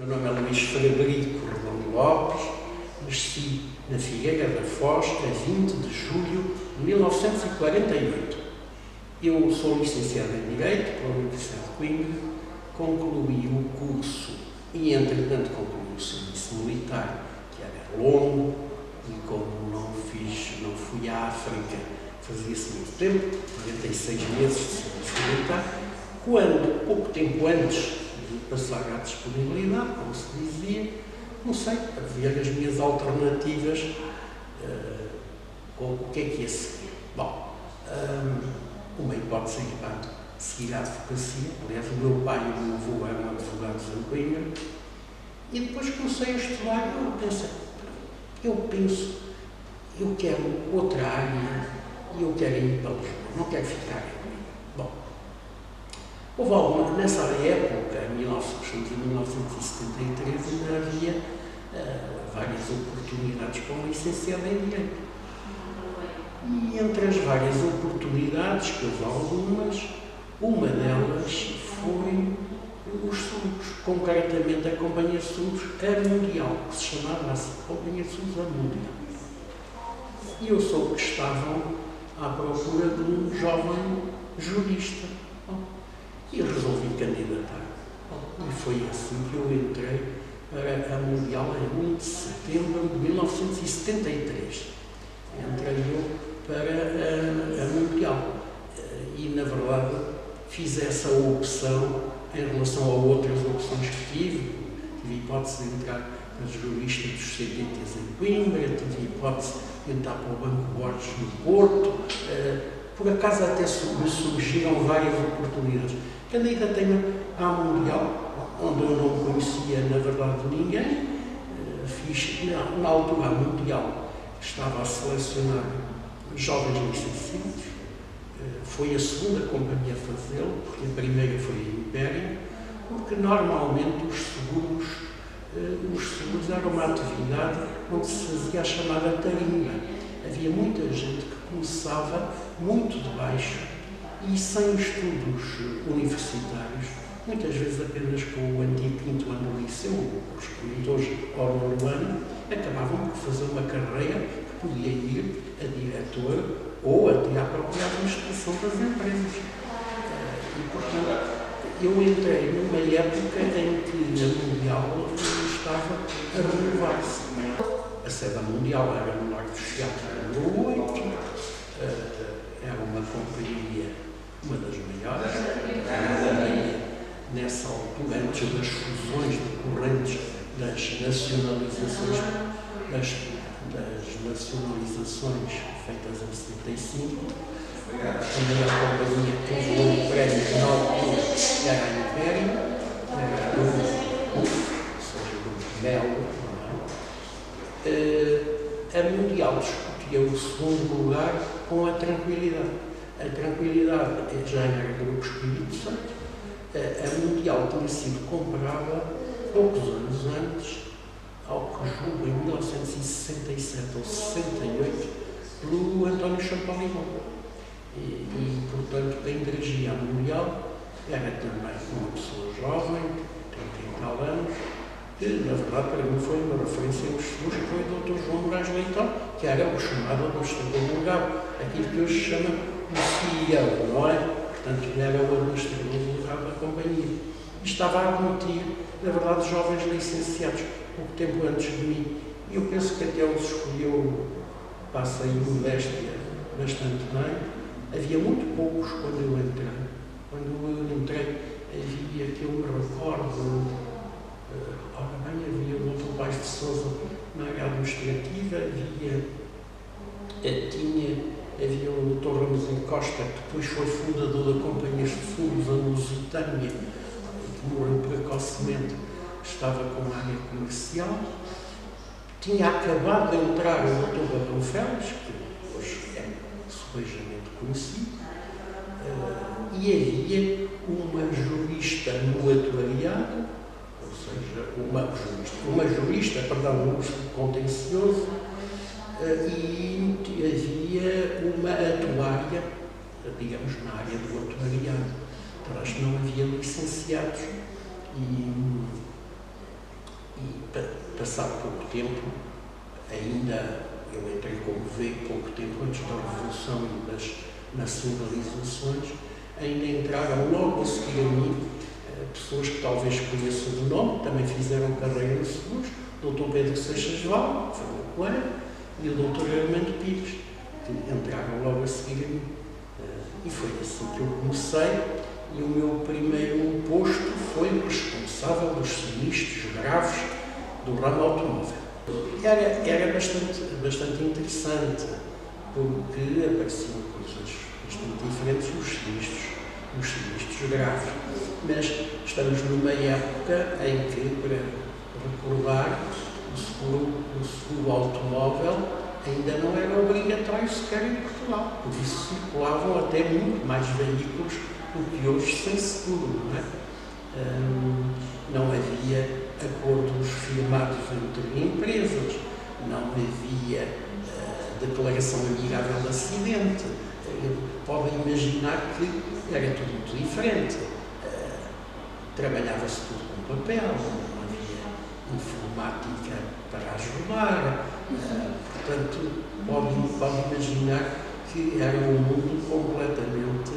Meu nome é Luís Frederico Redondo Lopes, nasci na Figueira da Foz a 20 de julho de 1948. Eu sou licenciado em Direito pela Universidade de Coimbra, concluí o curso e, entretanto, concluí o serviço militar, que era longo, e como não fui à África, fazia-se muito tempo, 46 meses de serviço militar, quando, pouco tempo antes de passar à disponibilidade, como se dizia, não sei, para ver as minhas alternativas, o que é que ia seguir. Bom, uma hipótese era seguir a advocacia. Aliás, o meu pai e o meu avô eram advogados em Coimbra, e depois comecei a estudar e eu penso, eu quero outra área e eu quero ir para Lisboa, não quero ficar aqui. Bom, houve alguma, nessa época, em 1973, ainda havia várias oportunidades para uma licenciada em Direito. E entre as várias oportunidades, que houve algumas, uma delas foi os seguros, concretamente a Companhia de Seguros A Mundial, que se chamava assim, Companhia de Seguros A Mundial. E eu soube que estavam à procura de um jovem jurista. E eu resolvi candidatar. E foi assim que eu entrei para a Mundial em 1 de setembro de 1973. Entrei eu para a Mundial. E, na verdade, fiz essa opção em relação a outras opções que tive. Tive hipótese de entrar para jurista dos CTTs em Coimbra, tive hipótese de entrar para o Banco Borges no Porto. Por acaso até me surgiram várias oportunidades. Candidatei-me à Mundial, onde eu não conhecia, na verdade, ninguém. Fiz, na altura, a Mundial estava a selecionar jovens licenciados. Foi a segunda companhia a fazê-lo, porque a primeira foi a Império, porque normalmente os seguros eram uma atividade onde se fazia a chamada tarimba. Havia muita gente que começava muito de baixo e sem estudos universitários, muitas vezes apenas com o antigo quinto ano do liceu, os corretores ao nono ano, acabavam por fazer uma carreira que podia ir a diretor ou até à própria administração das empresas. E, portanto, eu entrei numa época em que a Mundial estava a renovar-se. A sede Mundial era no Largo do Chiado, número 8, era uma companhia, uma das maiores, nessa altura, antes das fusões decorrentes das nacionalizações, feitas em 75, também a companhia que teve um prémio na altura era a Império, era ou seja, do Melo, não é? A Mundial discutia o segundo lugar com a Tranquilidade. A Tranquilidade já era Grupo Espírito Santo. A Mundial tinha sido comprada poucos anos antes, ao que julgo em 1967 ou 68, pelo António Champalimão. E, portanto, quem dirigia a Mundial era também uma pessoa jovem, 30 e tal anos, que, na verdade, para mim foi uma referência aos seguros, que foi o Dr. João Moraes Leitão, que era o chamado administrador delegado, aquilo que hoje se chama o CEO, não é? Portanto, ele era o administrador delegado da companhia. E estava a admitir, na verdade, jovens licenciados, pouco tempo antes de mim. E eu penso que até os escolheu, passa aí modéstia, bastante bem. Havia muito poucos quando eu entrei. Quando eu entrei, havia, que eu me recordo, ora bem, havia o Dr. Paes de Sousa na área administrativa, havia o Dr. Ramos Costa, que depois foi fundador da Companhia de Seguros, a Lusitânia, que morreu precocemente, estava com a área comercial. Tinha acabado de entrar o Dr. Barão Félix, que hoje é subejamente conhecido, e havia uma jurista no atuariado, ou seja, uma jurista, no contencioso, e havia uma atuária, digamos, na área do atuariado. Para as que não havia licenciados. passado pouco tempo, ainda eu entrei como veio pouco tempo antes da Revolução e das nacionalizações, ainda entraram logo a seguir a mim pessoas que talvez conheçam de nome, também fizeram carreira no seguros, o Dr. Pedro Seixas Val, que foi o meu colega, e o Dr. Armando Pires, que entraram logo a seguir a mim. E foi assim que eu comecei, e o meu primeiro posto foi o responsável dos sinistros graves do ramo automóvel. Era bastante interessante, porque apareciam coisas bastante diferentes nos sinistros graves. Mas estamos numa época em que, para recordar, o seguro automóvel ainda não era obrigatório sequer em Portugal. Por isso circulavam até muito mais veículos do que hoje sem seguro, não é? Não havia acordos firmados entre empresas, não havia declaração amigável de acidente. Podem imaginar que era tudo muito diferente. Trabalhava-se tudo com papel, não havia informática para ajudar. Portanto, pode imaginar que era um mundo completamente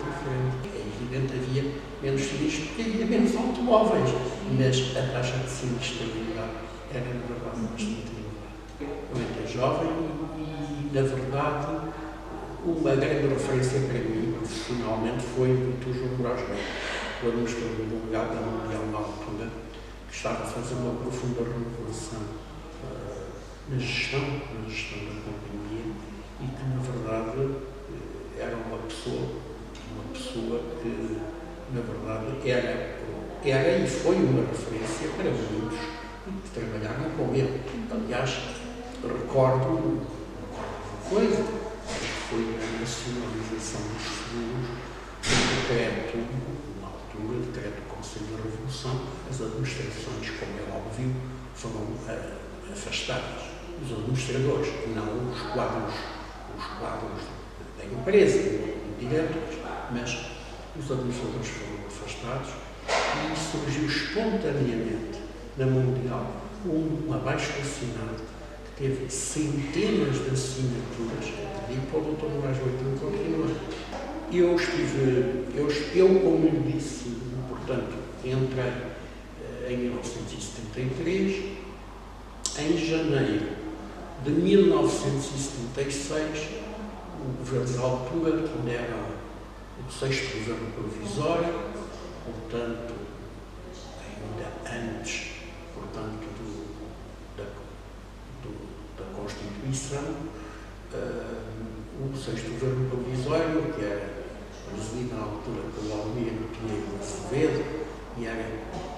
diferente. É evidente, havia menos sinistros porque havia menos automóveis, mas a taxa de sinistralidade era, na verdade, bastante elevada. Eu era jovem e, na verdade, uma grande referência para mim, profissionalmente, foi o Dr. João Moraes Neto, o administrador delegado da Mundial na altura, que estava a fazer uma profunda renovação na gestão da companhia e que, na verdade, era uma pessoa que, na verdade, era e foi uma referência para muitos que trabalharam com ele. Aliás, recordo uma coisa, foi a nacionalização dos seguros, o decreto, na altura, o decreto do Conselho da Revolução. As administrações, como é óbvio, foram afastadas. Os administradores, não os quadros da empresa, diretores, mas os administradores foram afastados e surgiu espontaneamente na Mundial um abaixo-assinado que teve centenas de assinaturas e para o Dr. Moraes Neto continuar. Eu, como lhe disse, portanto, entrei em 1973, em janeiro de 1976, o governo da altura, que era o 6º governo provisório, portanto, ainda antes, portanto, da Constituição, o 6º governo provisório, que era presidido na altura pelo Almirante Pinheiro Azevedo, e era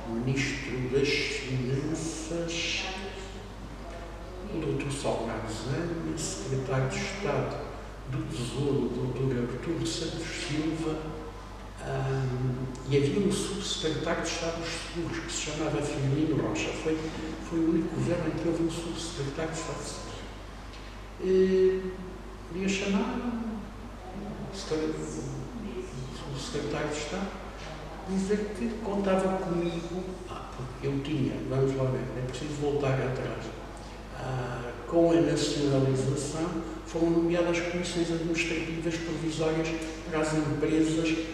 Ministro das Finanças, o Dr. Salgado Zânia, Secretário de Estado do Tesouro, o Dr. Arturo Santos Silva, e havia um Subsecretário de Estado dos Seguros, que se chamava Firmino Rocha. Foi o único governo em que houve um Subsecretário de Estado de Seguros. Podia chamar o Subsecretário de Estado, dizer que contava comigo, porque eu tinha, vamos lá ver, é preciso voltar atrás. Com a nacionalização, foram nomeadas comissões administrativas provisórias para as empresas que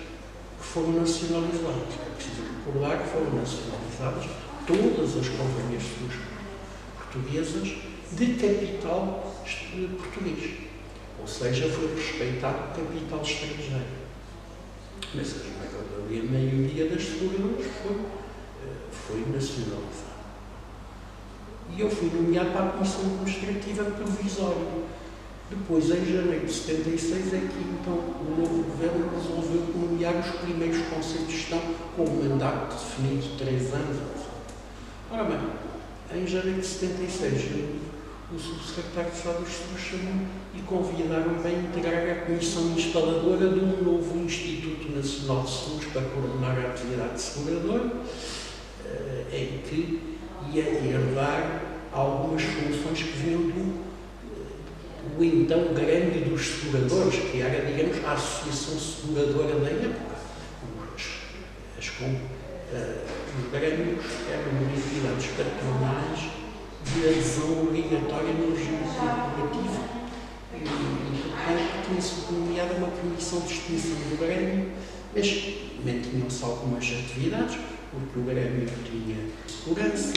foram nacionalizadas. É preciso recordar que foram nacionalizadas todas as companhias de seguros portuguesas de capital português. Ou seja, foi respeitado o capital estrangeiro. Mas a maioria das seguradoras foi nacionalizada. E eu fui nomeado para a Comissão Administrativa Provisória. Depois, em janeiro de 76, é que então o novo governo resolveu nomear os primeiros conselhos de gestão com um mandato definido de 3 anos. Ora bem, em janeiro de 76, o Subsecretário de Estado dos Seguros chamou e convidaram-me a integrar a Comissão Instaladora de um novo Instituto Nacional de Seguros para coordenar a atividade seguradora, em que ia herdar algumas funções que vinham do então Grêmio dos Seguradores, que era, digamos, a associação seguradora da época. os grêmios eram entidades patronais de adesão obrigatória no regime corporativo. E portanto, tinha-se nomeado uma comissão de extinção do Grêmio, mas mantinham-se algumas atividades, porque o Grêmio tinha segurança,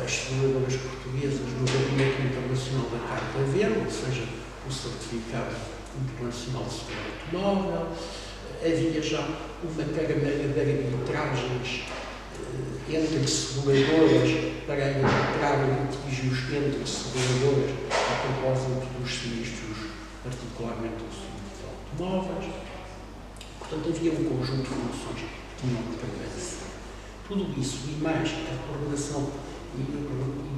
as seguradoras portuguesas no Gabinete Internacional da Carta Verde, ou seja, o Certificado Internacional de Segurança Automóvel. Havia já uma carreira de arbitragens entre seguradoras para arbitrar litígios entre seguradoras a propósito dos sinistros, particularmente os sinistros automóveis. Portanto, havia um conjunto de funções que tinham importância. Tudo isso e mais a coordenação e,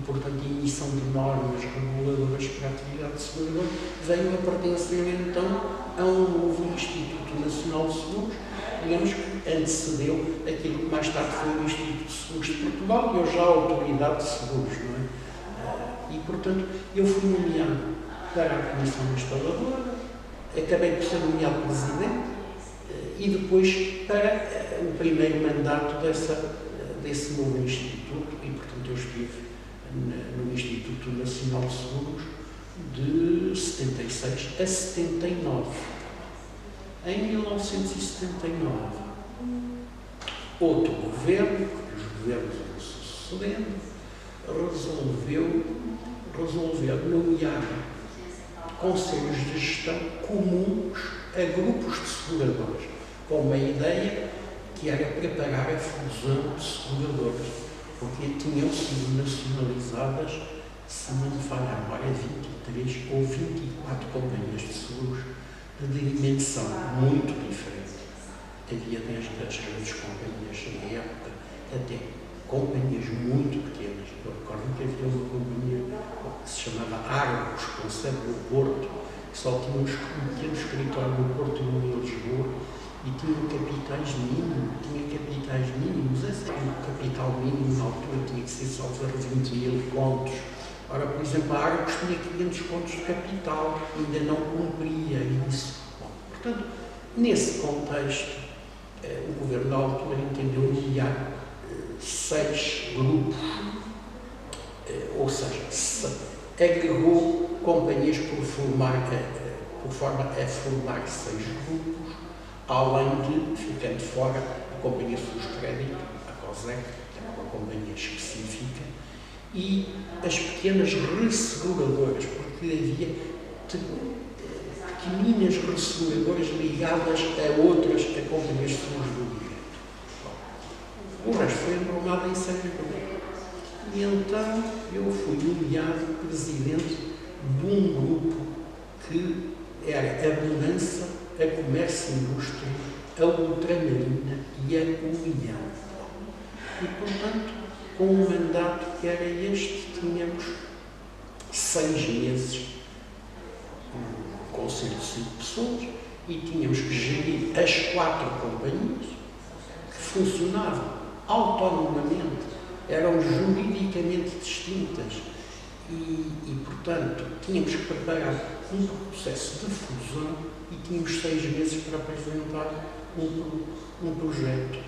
portanto, a emissão de normas reguladoras para a atividade seguradora veio a pertencer então a um novo Instituto Nacional de Seguros, digamos que antecedeu aquilo que mais tarde foi o Instituto de Seguros de Portugal e hoje já a Autoridade de Seguros, não é? E, portanto, eu fui nomeado para a Comissão Instaladora, acabei por ser nomeado Presidente e depois para o primeiro mandato desse novo Instituto e, portanto, eu estive no Instituto Nacional de Seguros de 76 a 79. Em 1979, outro governo, os governos iam sucedendo, resolveu nomear conselhos de gestão comuns a grupos de seguradoras, com uma ideia que era preparar a fusão de seguradoras, porque tinham sido nacionalizadas, se não me falha a memória, 23 ou 24 companhias de seguros de dimensão muito diferente. Havia desde as grandes companhias na época até companhias muito pequenas. Eu recordo que havia uma companhia que se chamava Argos, com sede no Porto, que só tinha um pequeno escritório no Porto e um em Lisboa, e tinha capitais mínimos. Esse era o capital mínimo na altura, tinha que ser salvo 20.000 contos. Ora, por exemplo, a Argos tinha 500 contos de capital, ainda não cumpria isso. Bom, portanto, nesse contexto, o governo da altura entendeu nomear 6 grupos, ou seja, agregou companhias por forma a formar 6 grupos, além de, ficando fora, a Companhia de Seguros de Crédito, a COSEC, que é uma companhia específica, e as pequenas resseguradoras, porque havia pequeninas resseguradoras ligadas a outras companhias de seguros do direito. O resto foi enrolado em sério. E então eu fui nomeado presidente de um grupo que era a Bonança, a Comércio e Indústria, a Ultramarina e a União. E, portanto, com um mandato que era este, tínhamos 6 meses, um conselho de 5 pessoas, e tínhamos que gerir as 4 companhias que funcionavam autonomamente, eram juridicamente distintas e, portanto, tínhamos que preparar um processo de fusão e tínhamos 6 meses para apresentar um projeto.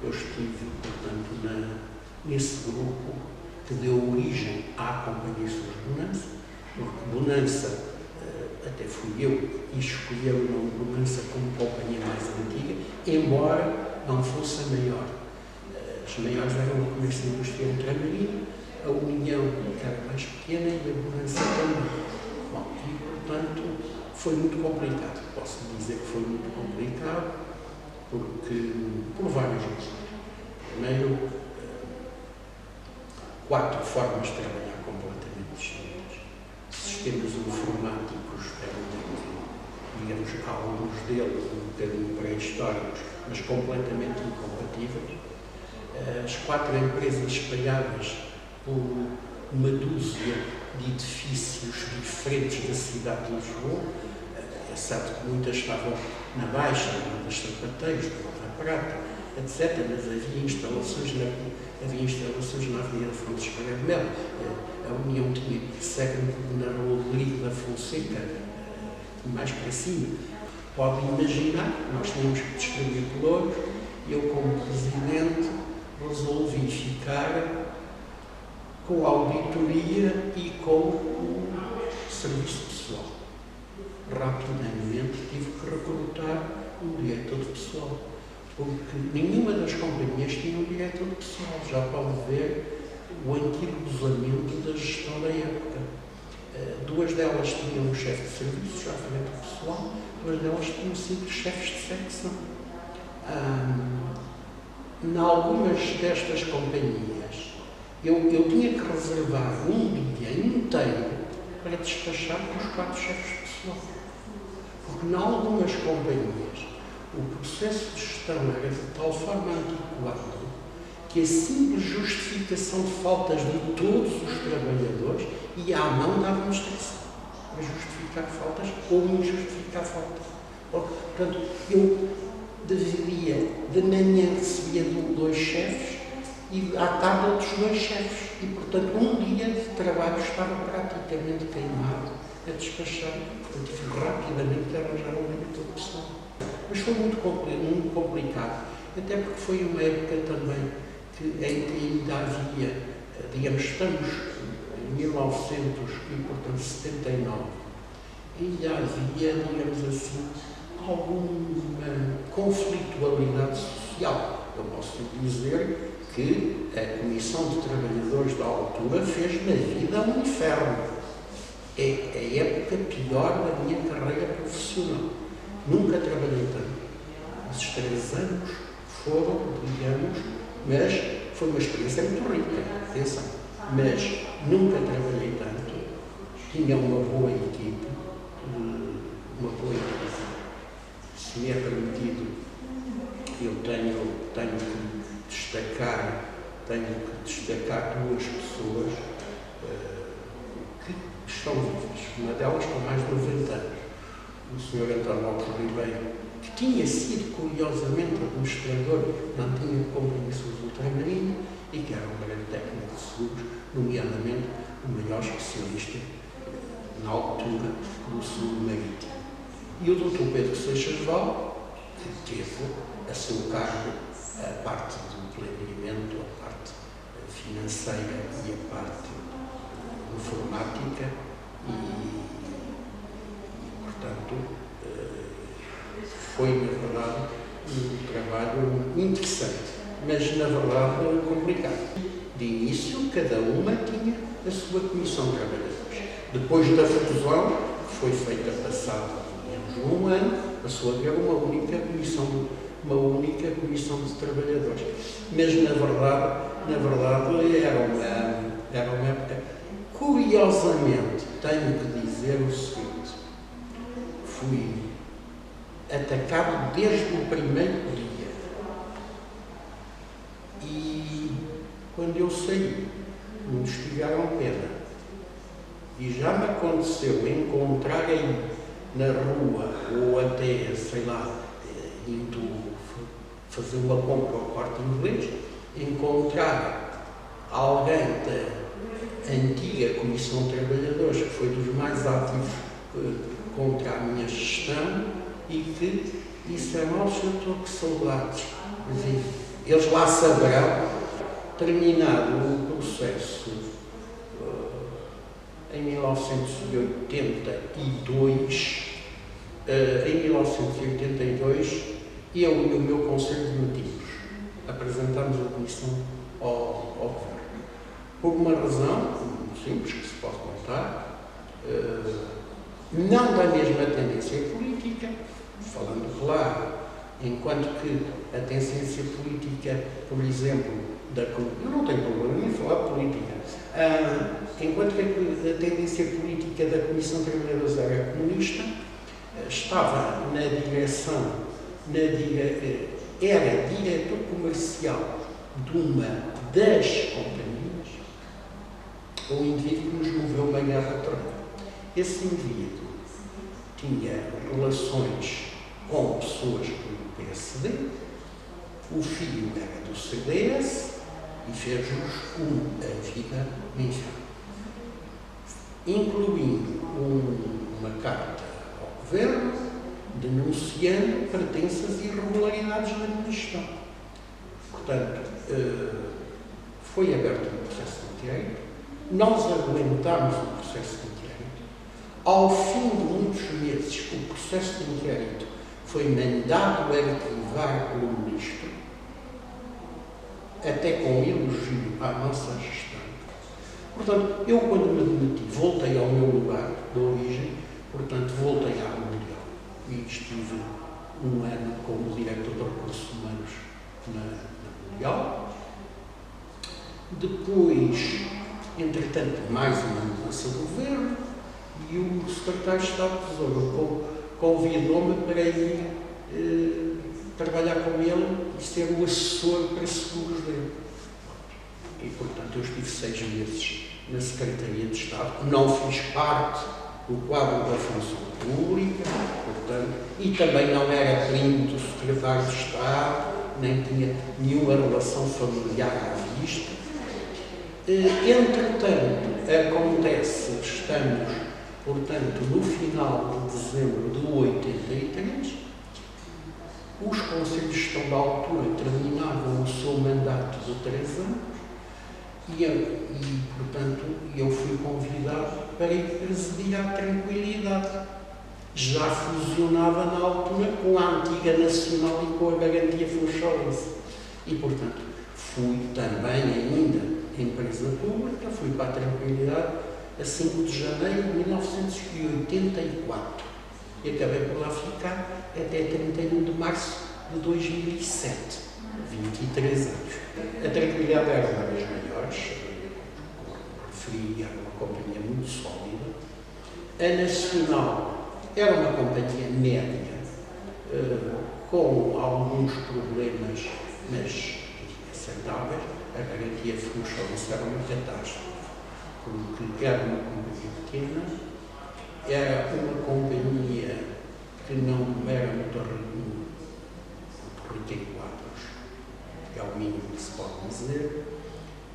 Eu estive, portanto, nesse grupo que deu origem à Companhia de Seguros Bonança, porque Bonança, até fui eu e escolhi o nome Bonança como companhia mais antiga, embora não fosse a maior. As maiores eram a Comércio e Indústria Ultramarina, a União, que era mais pequena, e a Bonança também. Bom, e, portanto, foi muito complicado. Posso dizer que foi muito complicado, porque, por vários motivos. Primeiro, 4 formas de trabalhar completamente distintas. Sistemas informáticos eram, digamos, alguns deles um bocadinho pré-históricos, mas completamente incompatíveis. As 4 empresas espalhadas por uma dúzia de edifícios diferentes da cidade de Lisboa. É certo que muitas estavam na Baixa, na das Sapateiros, na Prata, etc., mas havia instalações na Avenida Francisco de Melo. A União tinha sede na Rua Rodrigo da Fonseca, mais para cima. Podem imaginar, nós tínhamos que distribuir pelouros, eu como presidente resolvi ficar com a auditoria e com o serviço pessoal. Rapidamente tive que recrutar um diretor de pessoal, porque nenhuma das companhias tinha um diretor de pessoal. Já pode ver o antigo usamento da gestão da época. Duas delas tinham um chefe de serviços à frente do pessoal, duas delas tinham simples chefes de secção. Em algumas destas companhias, eu tinha que reservar um dia inteiro para despachar com os 4 chefes de pessoal. Porque em algumas companhias o processo de gestão era de tal forma antiquado que a simples justificação de faltas de todos os trabalhadores ia à mão da administração para justificar faltas ou injustificar faltas. Portanto, eu de manhã recebia 2 chefes e à tarde outros 2 chefes. E, portanto, um dia de trabalho estava praticamente queimado a despachar. Portanto, tive rapidamente de arranjar um diretor de pessoal. Mas foi muito complicado, até porque foi uma época também em que ainda havia, digamos, estamos em 1979, ainda havia, digamos assim, alguma conflitualidade social. Eu posso dizer que a Comissão de Trabalhadores da altura fez na vida um inferno. É a época pior da minha carreira profissional. Nunca trabalhei tanto. Esses 3 anos foram, digamos, mas foi uma experiência muito rica, atenção. Mas nunca trabalhei tanto. Tinha uma boa equipe, se me é permitido, eu tenho que destacar 2 pessoas que estão vivas. Uma delas com mais de 90 anos. O Sr. António Lopes Ribeiro, que tinha sido, curiosamente, administrador da antiga Companhia Sul Ultramarina e que era um grande técnico de seguros, nomeadamente o maior especialista na altura do Sul Marítimo. E o Dr. Pedro Seixas Val, que teve a seu cargo a parte do planeamento, a parte financeira e a parte informática e portanto, foi, na verdade, um trabalho interessante, mas, na verdade, complicado. De início, cada uma tinha a sua comissão de trabalhadores. Depois da fusão, que foi feita passado menos de 1 ano, passou a haver uma única comissão de trabalhadores. Mas, na verdade era uma época. Curiosamente, tenho que dizer o seguinte: fui atacado desde o primeiro dia. E quando eu saí, me investigaram pena. E já me aconteceu encontrarem na rua ou até, sei lá, indo fazer uma compra ao Corte Inglês, encontrar alguém da antiga Comissão de Trabalhadores, que foi dos mais ativos contra a minha gestão, e que disseram: "Nossa, eu estou com saudades." Eles lá saberão, terminado o processo em 1982, eu e o meu Conselho de Motivos apresentámos a comissão ao Governo. Por uma razão simples que se pode contar, não da mesma tendência política, falando claro, enquanto que a tendência política, por exemplo, eu não tenho problema em falar de política, enquanto que a tendência política da Comissão de Trabalhadores era comunista, estava na direção, era diretor comercial de uma das companhias, um indivíduo que nos moveu uma guerra terrível. Esse indivíduo tinha relações com pessoas do PSD, o filho era do CDS e fez-nos a vida no inferno, incluindo uma carta ao Governo denunciando pretensas irregularidades na minha gestão. Portanto, foi aberto um processo de inquérito, nós aguentámos o processo de inquérito. Ao fim de muitos meses, o processo de inquérito foi mandado arquivar pelo Ministro, até com elogio à nossa gestão. Portanto, eu quando me demiti, voltei ao meu lugar de origem, portanto, voltei à Mundial e estive um ano como diretor de recursos humanos na Mundial. Depois, entretanto, mais uma mudança de governo e o secretário de Estado de Tesouro convidou-me para ir trabalhar com ele e ser o assessor para seguros dele. E, portanto, eu estive 6 meses na Secretaria de Estado, não fiz parte do quadro da função pública, portanto, e também não era primo do secretário de Estado, nem tinha nenhuma relação familiar à vista. Entretanto, acontece, estamos, portanto, no final de dezembro de 83, os conselhos de gestão da altura terminavam o seu mandato de 3 anos e, portanto, eu fui convidado para ir presidir à Tranquilidade. Já fusionava na altura com a antiga Nacional e com a Garantia Funchal. E, portanto, fui também ainda empresa pública, fui para a Tranquilidade a 5 de janeiro de 1984 e acabei por lá ficar até 31 de março de 2007, 23 anos. A Tranquilidade era uma das maiores, como referi, era uma companhia muito sólida. A Nacional era uma companhia média, com alguns problemas, mas aceitáveis. A Garantia Funchal era uma catástrofe, porque era uma companhia pequena, era uma companhia que não era muito rica em quadros, é o mínimo que se pode dizer,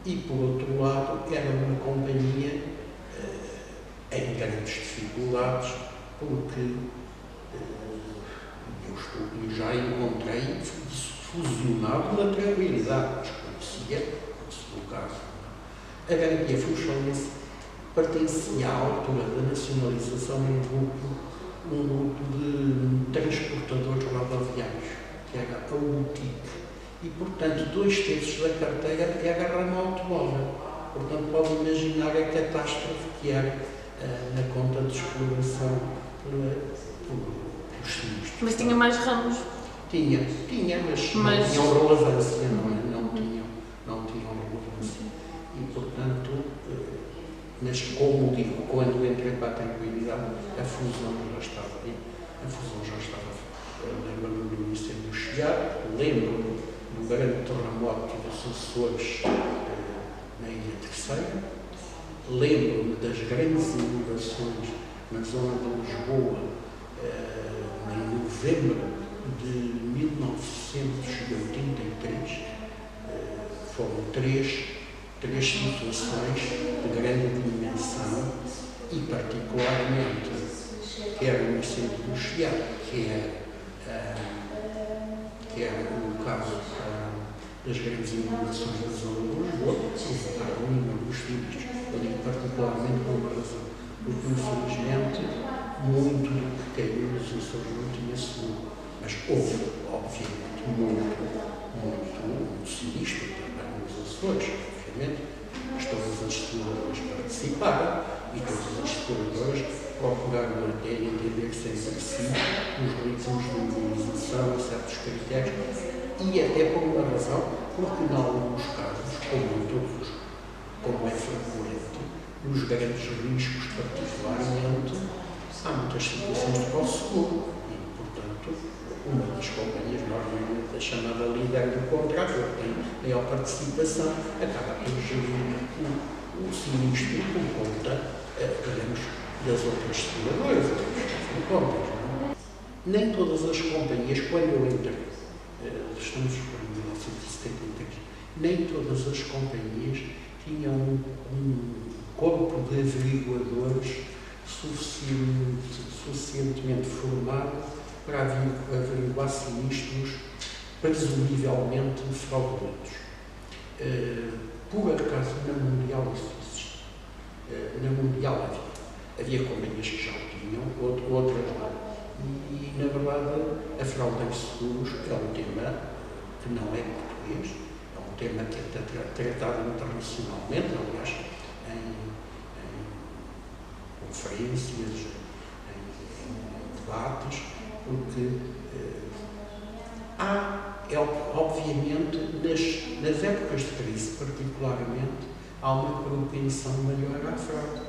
e, por outro lado, era uma companhia em grandes dificuldades, porque eu já encontrei isso fusionado na Tranquilidade, mas conhecia, no caso. A Garantia Funchal pertencia à altura da nacionalização um grupo de transportadores rodoviários, que era a UTIC, e, portanto, 2/3 da carteira era ramo automóvel. Portanto, pode imaginar a catástrofe que era na conta de exploração dos sinistros. Mas tinha mais ramos? Tinha, mas não tinham relevância, não tinham relevância. E, portanto, mas como digo, quando entrei para a Tranquilidade, a fusão já estava. Lembro-me do incêndio chegar, lembro-me do grande terremoto dos Açores na Ilha Terceira, lembro-me das grandes inundações na zona de Lisboa em novembro de 1983. Foram três situações de grande dimensão e, particularmente, quer o incêndio do Chiado, que era o caso das grandes inundações da zona de Lisboa, provocaram inúmeros sinistros, ali particularmente por uma razão, porque, infelizmente, muito do que caiu nos Açores não tinha seguro, mas houve, obviamente, muito sinistro também nos Açores, obviamente, mas todas as seguradoras participaram e todas as seguradoras procuraram até entender sempre si os ritmos de mobilização, certos critérios, e até por uma razão, porque em alguns casos, como em todos, como é frequente, nos grandes riscos particularmente, há muitas situações de pós-seguro e, portanto, uma das companhias, normalmente a chamada líder do contrato, que tem maior participação, acaba por gerir o sinistro por conta, digamos, das outras seguradoras, nem todas as companhias, quando eu entrei, estamos em 1973, nem todas as companhias tinham um corpo de averiguadores suficientemente formado para averiguar sinistros presumivelmente fraudulentos. Por acaso, na Mundial isso existe. Na Mundial havia companhias que já o tinham, outras lá. E, na verdade, a fraude em seguros é um tema que não é português, é um tema que é tratado internacionalmente, aliás, em conferências, em debates, porque obviamente, nas épocas de crise, particularmente, há uma propensão maior à fraude.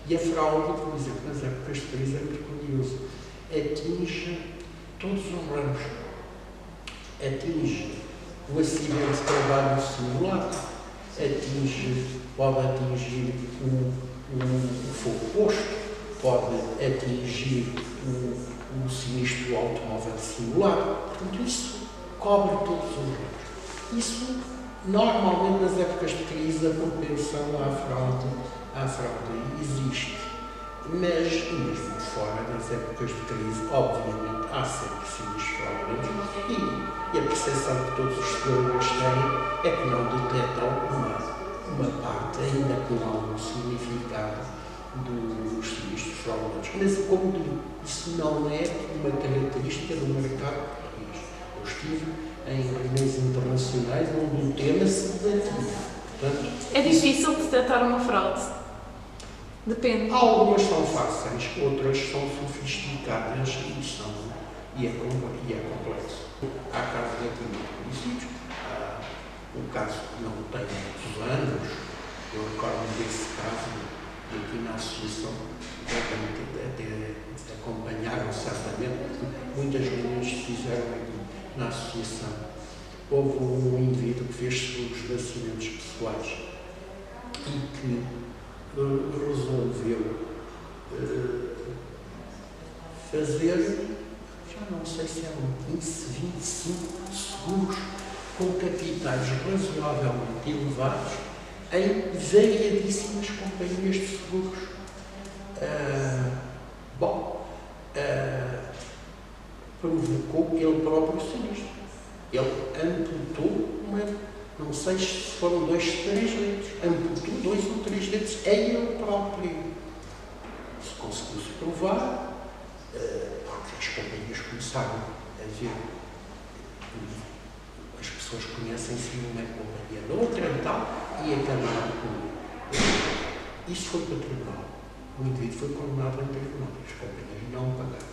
E a fraude, por exemplo, nas épocas de crise é muito curioso, atinge todos os ramos. Atinge o acidente de trabalho simulado, pode atingir o fogo posto, pode atingir o sinistro automóvel simulado. Portanto, isso cobre todos os ramos. Isso, normalmente, nas épocas de crise, a propensão à fraude existe. Mas, mesmo fora das épocas de crise, obviamente, há sempre sinistros fraudulentos e a percepção que todos os seguradores têm é que não detectam uma parte, ainda com algum significado, dos sinistros fraudulentos. Mas, como digo, isso não é uma característica do mercado português. Eu estive em reuniões internacionais onde o tema se debatia. Portanto, é difícil detectar uma fraude? Depende. Algumas são fáceis, outras são sofisticadas e é complexo. Há casos aqui muito conhecidos, há um caso que não tem muitos anos, eu recordo desse caso, e aqui na associação, até acompanharam certamente, muitas reuniões se fizeram aqui na associação. Houve um indivíduo que fez seguros de acidentes pessoais e que resolveu fazer, já não sei se eram 15, 25 seguros com capitais razoavelmente elevados em variadíssimas companhias de seguros. Provocou ele próprio sinistro. Ele amputou não sei se foram 2 ou 3 dedos, amputou 2 ou 3 dedos a ele próprio. Se conseguiu-se provar, porque as companhias começaram a ver, as pessoas conhecem-se uma companhia da outra e tal, e acabaram com isso. Foi para o tribunal. O indivíduo foi condenado em tribunal. As companhias não pagaram.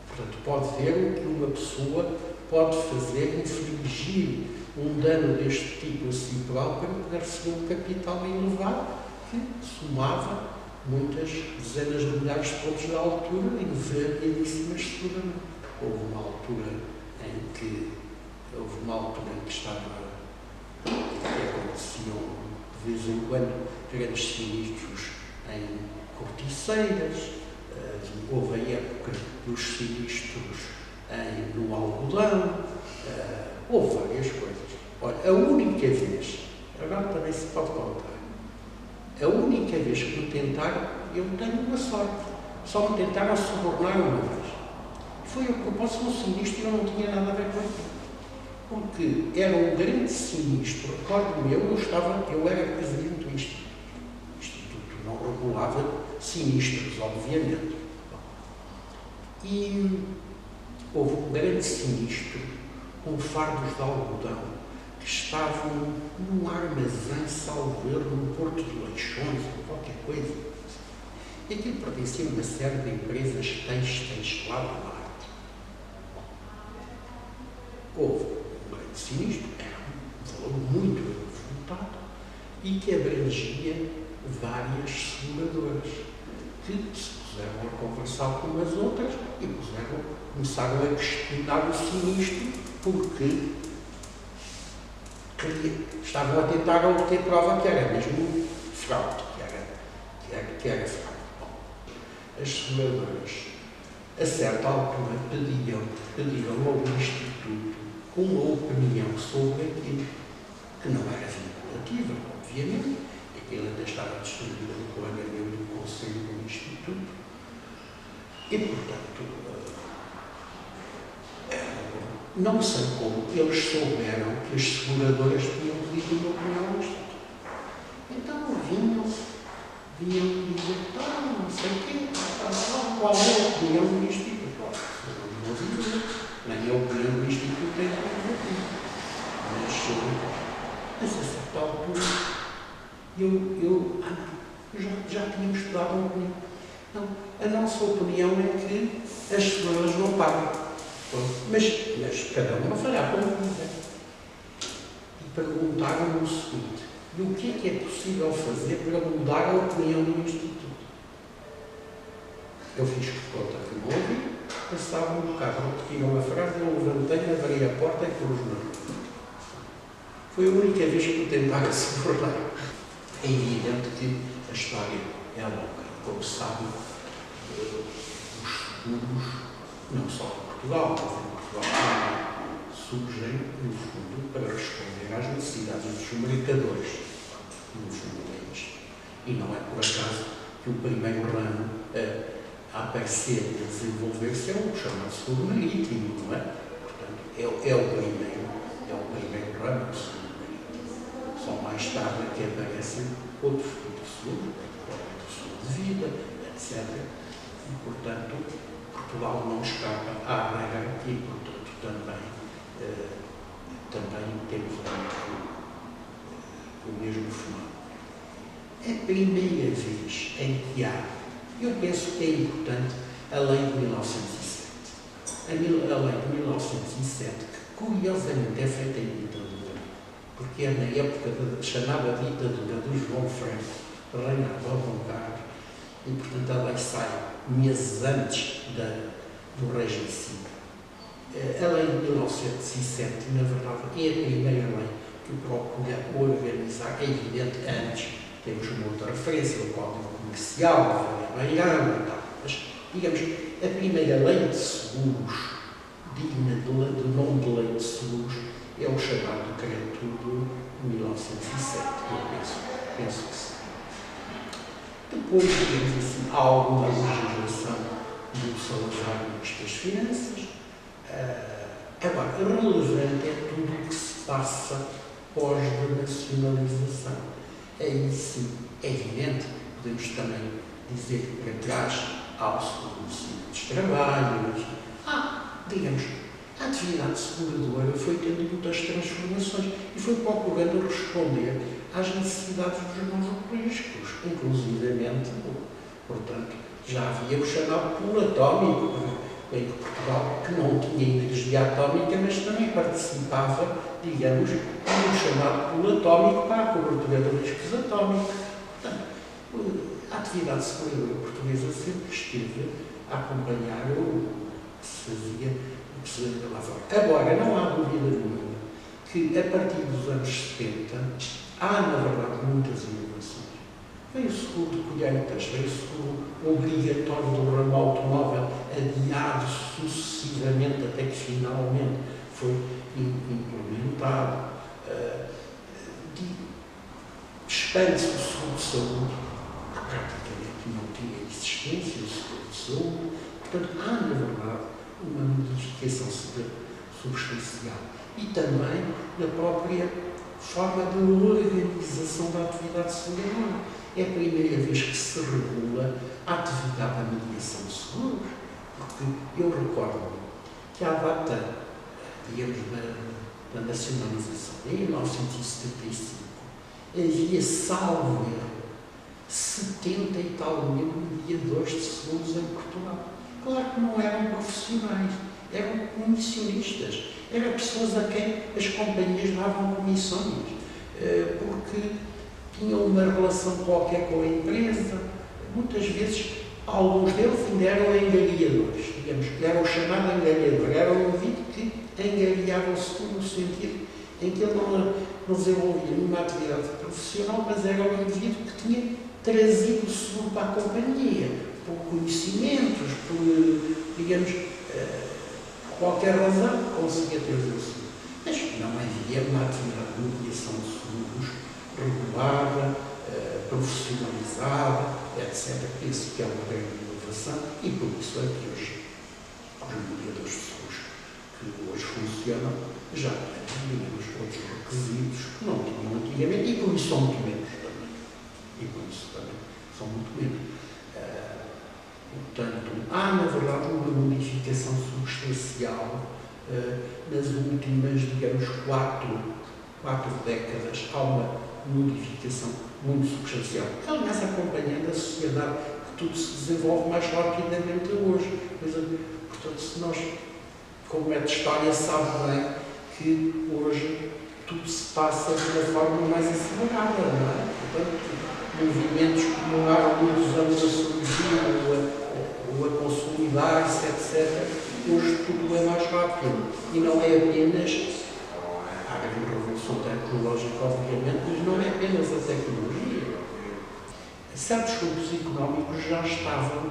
Portanto, pode ver que uma pessoa pode fazer, infligir um dano deste tipo a si próprio, para receber um capital elevado que somava muitas dezenas de milhares de pontos na altura em variedíssimas seguramente. Houve uma altura em que aconteciam de vez em quando grandes sinistros em corticeiras, houve a época dos sinistros no algodão, houve várias coisas. Olha, a única vez, agora também se pode contar, a única vez que me tentaram, eu tenho uma sorte, só me tentaram subornar uma vez. Foi a propósito de um sinistro e eu não tinha nada a ver com aquilo. Porque era um grande sinistro, recordo-me, eu era presidente do Instituto. O Instituto não regulava sinistros, obviamente. E houve um grande sinistro com fardos de algodão que estavam num armazém, salvo erro, no Porto de Leixões, ou qualquer coisa. E aquilo pertencia a uma série de empresas têxteis lá do norte. Houve um grande sinistro, era um valor muito avultado e que abrangia várias seguradoras que se puseram a conversar com umas outras e começaram a questionar o sinistro porque estavam a tentar obter prova que era mesmo fraude, que era fraude. Bom, as seguradoras, a certa altura, pediram ao Instituto uma opinião sobre aquilo, que não era vinculativa, obviamente, aquilo ainda estava distribuído no colega meu do Conselho do Instituto, e, portanto, não sei como, eles souberam que as seguradoras tinham pedido uma opinião ao Instituto. Então vinham dizer, não sei o quê, qual é a opinião do Instituto? Não vou dizer, nem a opinião do Instituto tem a ver. Mas a certa altura, já tínhamos estudado a opinião. Não, a nossa opinião é que as seguradoras não pagam. Mas cada uma falhava como quiser. E perguntaram-me o seguinte: e o que é possível fazer para mudar a opinião do Instituto? Eu fiz por conta que não ouvi, passava um bocado, repetiram a frase, eu levantei, abri a porta e pus na rua. Foi a única vez que eu tentava segurar. É evidente que a história é longa. Como sabe, os seguros, não só em Portugal, mas em Portugal surgem, no fundo, para responder às necessidades dos mercadores. No fundo é isto. E não é por acaso que o primeiro ramo a aparecer e a desenvolver-se é o chamado seguro marítimo, não é? Portanto, é o primeiro ramo do seguro marítimo. Só mais tarde é que aparecem outros tipos de seguro, o seguro de vida, etc. E, portanto, Portugal não escapa à regra e, portanto, também temos o mesmo fenómeno. A primeira vez em que há, eu penso que é importante, a lei de 1907. A lei de 1907, que curiosamente é feita em ditadura, porque é na época da chamada ditadura do João Franco, reinava Dom Carlos, e portanto a lei sai meses antes do regime civil. A lei de 1907, na verdade, é a primeira lei que procura organizar, é evidente, antes temos uma outra referência, o Código Comercial, a Beirão e tal, mas, digamos, a primeira lei de seguros, digna do nome de lei de seguros, é o chamado Decreto de 1907, eu penso que sim. Depois, digamos assim, há alguma legislação do Salazar no das Finanças. Agora, relevante é tudo o que se passa pós-nacionalização. Aí sim, é evidente, podemos também dizer que para trás há o seguro de trabalho, digamos, a atividade seguradora foi tendo muitas transformações e foi procurando responder às necessidades dos novos riscos, inclusivamente, portanto, já havia o chamado pool atómico, em Portugal, que não tinha energia atómica, mas também participava, digamos, no chamado pool atómico para a cobertura de riscos atómicos. Portanto, a atividade seguradora portuguesa sempre esteve a acompanhar o que se fazia lá fora. Agora, não há dúvida nenhuma que, a partir dos anos 70, há, na verdade, muitas inovações. Veio o seguro de colheitas, veio o seguro obrigatório do ramo automóvel, adiado sucessivamente até que finalmente foi implementado. Expande-se o seguro de saúde, que praticamente não tinha existência, o seguro de saúde. Portanto, há, na verdade, uma modificação substancial. E também na própria forma de organização da atividade seguradora. É a primeira vez que se regula a atividade da mediação de seguros, porque eu recordo que à data, digamos, da nacionalização, em 1975, havia, salvo erro, 70 e tal mil mediadores de seguros em Portugal. Claro que não eram profissionais, eram comissionistas, eram pessoas a quem as companhias davam comissões, porque tinham uma relação qualquer com a empresa. Muitas vezes, alguns deles ainda eram engariadores, digamos, que eram chamados engariadores, era um indivíduo que engariava o seguro no sentido em que ele não desenvolvia nenhuma atividade profissional, mas era um indivíduo que tinha trazido o seguro para a companhia, por conhecimentos, por, digamos, qualquer razão, conseguia trazer o seguro. Mas não havia uma atividade de mediação de seguros regulada, profissionalizada, etc. Penso que é uma grande inovação e por isso é que hoje os mediadores de seguros que hoje funcionam já têm, digamos, outros requisitos que não tinham antigamente e por isso são muito menos também. E por isso também são muito menos. Portanto, há, na verdade, uma modificação substancial nas últimas, digamos, quatro décadas. Há uma modificação muito substancial. Aliás, acompanhando a sociedade, que tudo se desenvolve mais rapidamente hoje. Portanto, se nós, como é de história, sabe bem que hoje tudo se passa de uma forma mais acelerada, não é? Portanto, movimentos que demoraram muitos anos a surgir ou a consolidar-se, etc. Hoje tudo é mais rápido. E não é apenas a revolução tecnológica, obviamente, mas não é apenas a tecnologia. Certos grupos económicos já estavam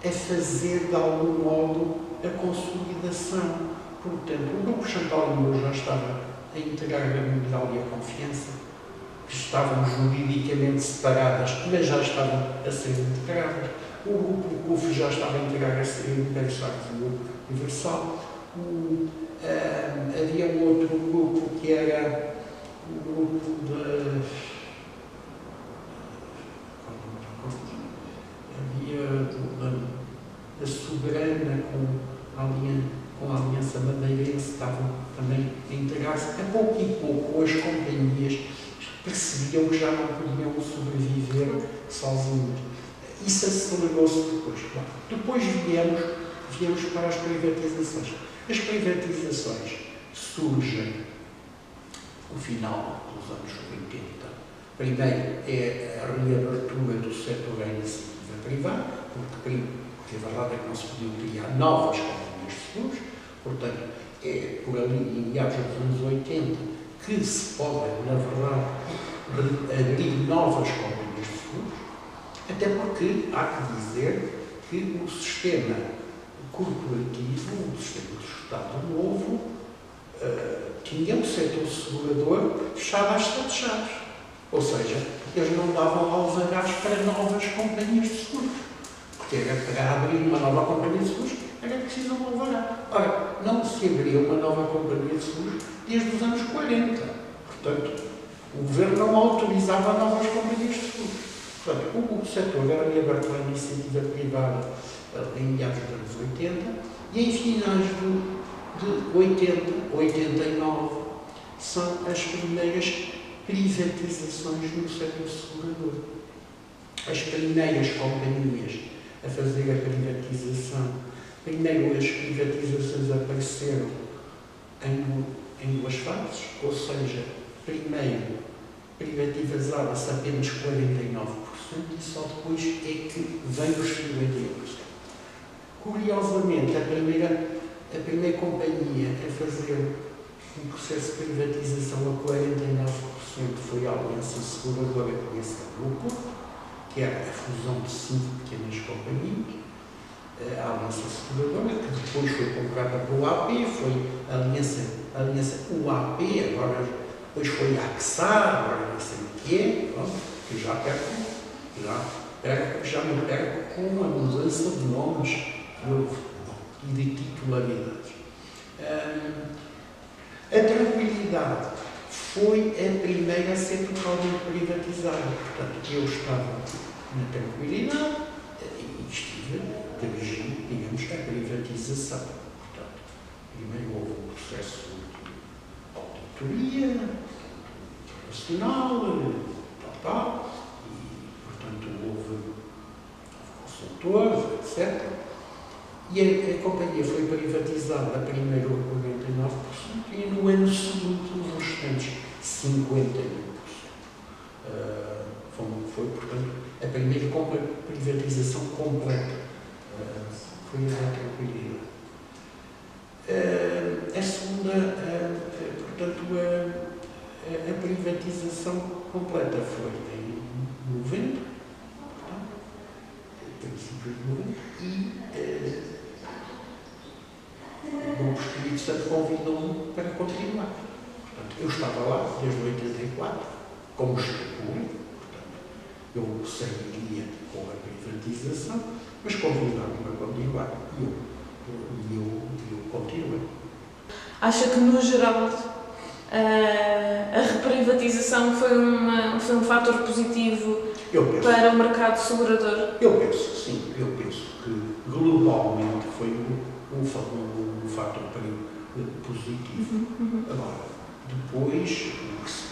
a fazer, de algum modo, a consolidação. Portanto, o grupo Chantal Moore já estava a integrar a Mundial e a Confiança, que estavam juridicamente separadas, mas já estavam a ser integradas. O grupo CUF já estava a integrar a Império Sacro Universal. Havia um outro grupo que era o grupo da Soberana com a Aliança Madeirense, estavam também a integrar-se. A pouco e pouco as companhias percebiam que já não podiam sobreviver sozinhas. Isso acelerou-se depois. Bom, depois viemos para as privatizações. As privatizações surgem no final dos anos 80. Primeiro é a reabertura do setor da iniciativa privada, porque a verdade é que não se podiam criar novas companhias de seguros. Portanto, é por ali, em meados dos anos 80, que se podem, na verdade, abrir novas companhias de seguros. Até porque há que dizer que o sistema corporativo, o sistema do Estado Novo, tinha o setor segurador fechado às 7 chaves. Ou seja, eles não davam alvarás para novas companhias de seguros. Porque era para abrir uma nova companhia de seguros, era preciso um alvará. Ora, não se abria uma nova companhia de seguros desde os anos 40. Portanto, o governo não autorizava novas companhias de seguros. Portanto, o setor era aberto à iniciativa privada em meados dos anos 80 e em finais de 80, 89, são as primeiras privatizações no setor segurador. As primeiras companhias a fazer a privatização, primeiro as privatizações apareceram em duas fases, ou seja, primeiro privatizava-se apenas 49% e só depois é que veio os 51%. Curiosamente, a primeira companhia a fazer um processo de privatização a 49% foi a Aliança Seguradora com esse grupo, que era a fusão de 5 pequenas companhias. A Aliança Seguradora, que depois foi comprada pelo AP, foi a Aliança UAP, agora depois foi a AXA, agora não sei o que é, que já me perco com a mudança de nomes e de titularidades. A Tranquilidade foi a primeira a ser totalmente privatizada. Portanto, eu estava na Tranquilidade e estive dirigindo, digamos, a privatização. Portanto, primeiro houve um processo de auditoria internacional, e, portanto, houve consultores, etc. E a companhia foi privatizada primeiro a 49% e no ano seguinte os restantes 51%. Foi, portanto, a primeira privatização completa. Foi a Tranquilidade. A segunda, portanto, a privatização completa foi em 90, portanto, princípios de 90, e o Grupo Espírito Santo convidou-me para continuar. Portanto, eu estava lá desde 84, como gestor público, portanto, eu sairia com a privatização, mas convidaram-me a continuar e eu continuei. Acha que, no geral, a reprivatização foi um fator positivo para o mercado segurador? Eu penso que sim. Eu penso que globalmente foi um fator positivo. Agora, depois, o que se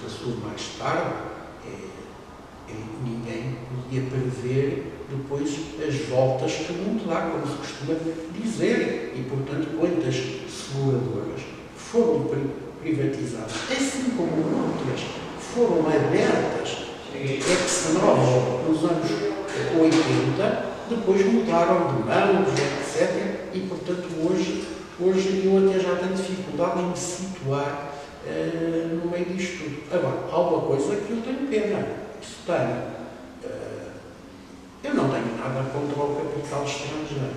passou mais tarde, ninguém podia prever depois as voltas que o mundo dá, como se costuma dizer. E, portanto, quantas seguradoras foram privatizadas, assim como outras foram abertas ex-novo nos anos 80, depois mudaram de mãos, etc. E, portanto, hoje eu até já tenho dificuldade em me situar no meio disto tudo. Agora, há uma coisa que eu tenho pena. Eu não tenho nada contra o capital estrangeiro.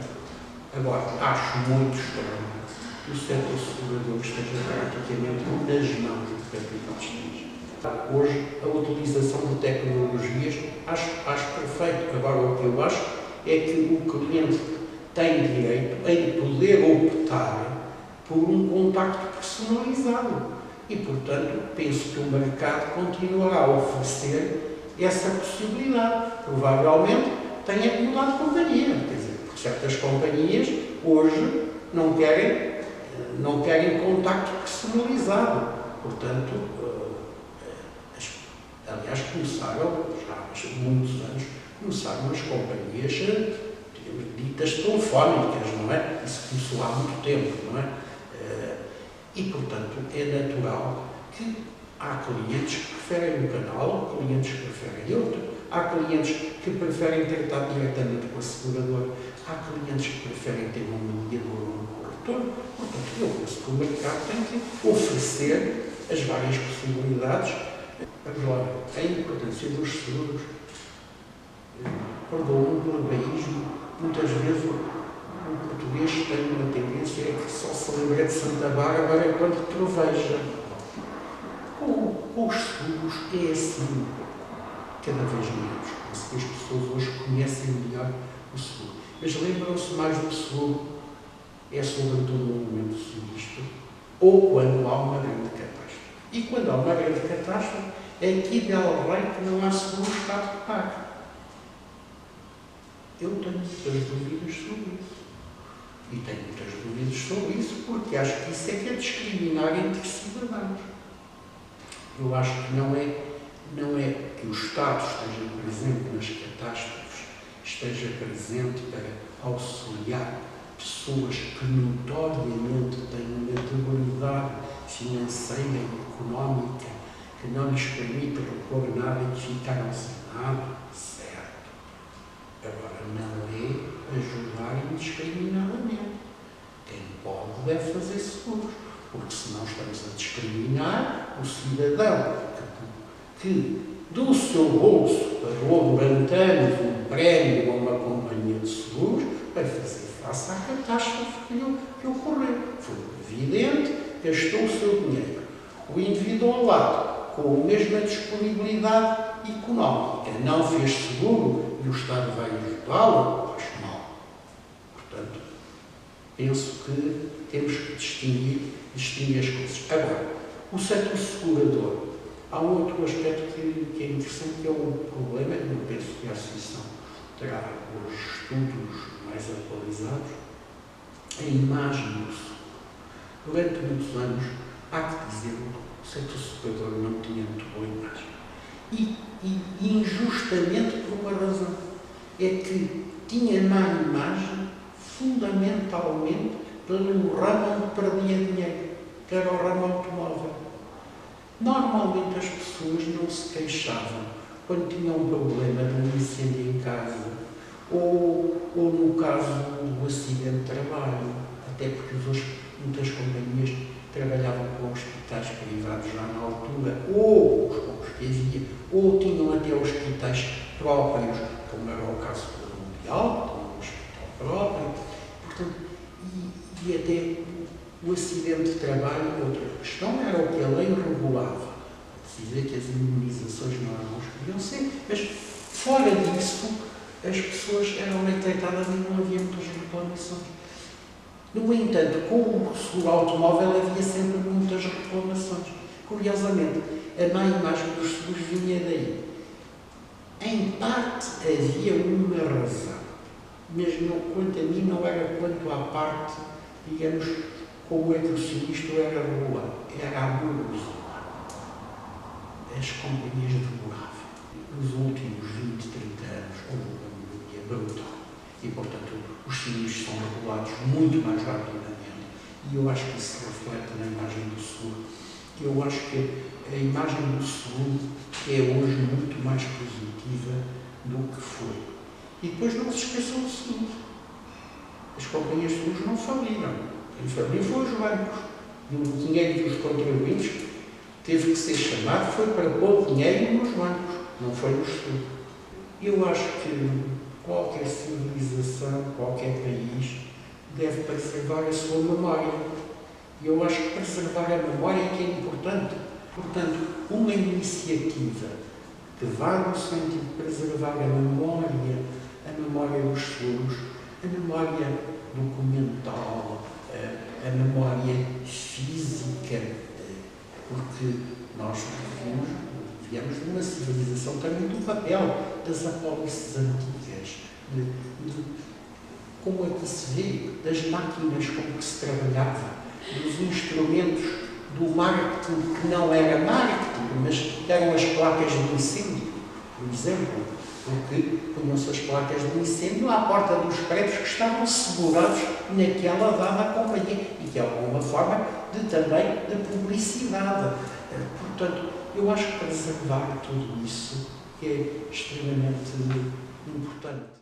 Agora, acho muito estranho que o setor segurador esteja praticamente nas mãos do capital estrangeiro. Hoje, a utilização de tecnologias acho perfeito. Agora, o que eu acho é que o cliente tem direito em poder optar por um contacto personalizado. E, portanto, penso que o mercado continuará a oferecer essa possibilidade. Provavelmente tenha que mudar de companhia. Quer dizer, porque certas companhias hoje não querem contacto personalizado. Portanto, aliás, começaram, já há muitos anos, as companhias ditas telefónicas, não é? Isso começou há muito tempo, não é? E, portanto, é natural que há clientes que preferem um canal, clientes que preferem outro, há clientes que preferem tratar diretamente com a seguradora, há clientes que preferem ter um mediador ou um corretor. Portanto, eu penso que o mercado tem que oferecer as várias possibilidades. Agora, a importância dos seguros, perdoam-me pelo baísmo, muitas vezes o português tem uma tendência é que só se lembra de Santa Bárbara quando troveja. Com os seguros é assim, cada vez menos. Penso que as pessoas hoje conhecem melhor o seguro. Mas lembram-se mais do seguro, é sobretudo no momento sinistro, ou quando há uma grande catástrofe. E quando há uma grande catástrofe, é aqui de Alrei que não há seguro Estado que pague. Eu tenho muitas dúvidas sobre isso. E tenho muitas dúvidas sobre isso porque acho que isso é que é discriminar entre cidadãos. Eu acho que não é que o Estado esteja presente nas catástrofes, esteja presente para auxiliar pessoas que notoriamente têm uma debilidade financeira e económica que não lhes permite repor nada e que ficaram sem nada, certo. Agora, não é ajudar indiscriminadamente. Quem pode deve fazer seguros, porque senão estamos a discriminar o cidadão que do seu bolso pagou durante anos um prémio a uma companhia de seguros para fazer face à catástrofe que ocorreu. Foi evidente, gastou o seu dinheiro. O indivíduo ao lado, com a mesma disponibilidade económica, não fez seguro e o Estado vai ajudá-lo, acho mal. Portanto, penso que temos que distinguir as coisas. Agora, o setor segurador, há um outro aspecto que é interessante, que é o problema, eu penso que a Associação terá os estudos mais atualizados, a imagem do seguro. Durante muitos anos, há que dizer, o setor segurador não tinha muito boa imagem. E injustamente por uma razão. É que tinha má imagem fundamentalmente pelo ramo onde perdia dinheiro, que era o ramo automóvel. Normalmente as pessoas não se queixavam quando tinham um problema de um incêndio em casa ou no caso do acidente de trabalho, até porque muitas companhias trabalhavam com hospitais privados já na altura, ou os poucos que havia, ou tinham até hospitais próprios, como era o caso do Mundial, que tinha um hospital próprio. Portanto, e até o acidente de trabalho, outra questão era o que a lei regulava. Se dizer que as indemnizações não eram as que deviam ser, mas fora disso, as pessoas eram bem tratadas e não havia muitas reclamações. No entanto, com o seguro automóvel havia sempre muitas reclamações. Curiosamente, a má imagem dos seguros vinha daí. Em parte havia uma razão, mas quanto a mim não era quanto à parte, digamos, como é que o sinistro era boa, era abuso. As companhias demoravam. Nos últimos 20, 30 anos, houve uma melhoria brutal. E, portanto, os sinistros são regulados muito mais rapidamente. E eu acho que isso se reflete na imagem do seguro. Eu acho que a imagem do seguro é hoje muito mais positiva do que foi. E depois não se esqueçam do seguinte: as companhias de seguros não faliram. Quem faliu foi os bancos. E o dinheiro dos contribuintes teve que ser chamado, foi para pôr dinheiro nos bancos, não foi nos seguros. Eu acho que qualquer civilização, qualquer país, deve preservar a sua memória. E eu acho que preservar a memória é que é importante. Portanto, uma iniciativa que vá no sentido de preservar a memória dos seguros, a memória documental, a memória física, porque nós viemos de uma civilização também do papel das apólices antigas, de como é que se vê, das máquinas com que se trabalhava, dos instrumentos do marketing, que não era marketing, mas eram as placas de incêndio, por exemplo, porque punham-se as placas de incêndio à porta dos prédios que estavam segurados naquela dada companhia e que é alguma forma também de publicidade. Portanto, eu acho que preservar tudo isso é extremamente importante.